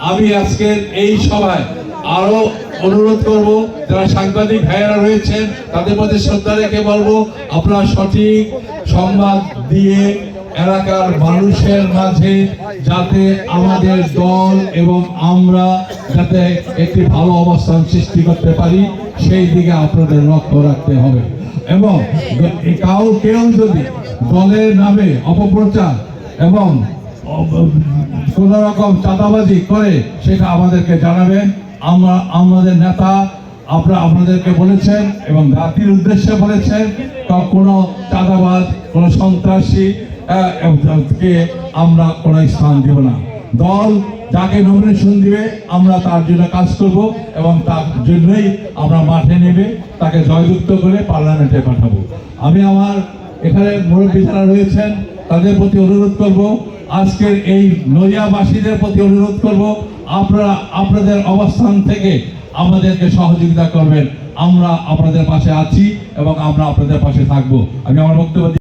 আমি আজকের এই সভায় আরো অনুরোধ করব, যারা সাংবাদিক ভাইয়েরা রয়েছেন তাদের প্রতি শ্রদ্ধা রেখে বলবো, আপনারা সঠিক সংবাদ দিয়ে এলাকার মানুষের মাঝে যাতে আমাদের দল এবং আমরা যাতে একটি ভালো অবস্থান সৃষ্টি করতে পারি সেই দিকে আপনাদের লক্ষ্য রাখতে হবে। এবং কেউ যদি দলের নামে অপপ্রচার এবং কোন রকম চাঁদাবাজি করে সেটা আমাদেরকে জানাবেন। আমাদের নেতা আপনাদেরকে বলেছেন এবং জাতির উদ্দেশ্যে বলেছেন, কোনো চাঁদাবাজ কোনো সন্ত্রাসী কে আমরা কোনো স্থান দেব না। দল যাকে নমিনেশন দিবে আমরা তার জন্য কাজ করব এবং তার জন্যই আমরা মাঠে নেমে তাকে জয়যুক্ত করে পার্লামেন্টে পাঠাবো। আমি আমার এখানে মুরব্বী যারা রয়েছেন তাদের প্রতি অনুরোধ করব, আজকের এই নড়িয়াবাসীদের প্রতি অনুরোধ করব, আপনারা আপনাদের অবস্থান থেকে আমাদেরকে সহযোগিতা করবেন। আমরা আপনাদের পাশে আছি এবং আমরা আপনাদের পাশে থাকবো। আমি আমার বক্তব্য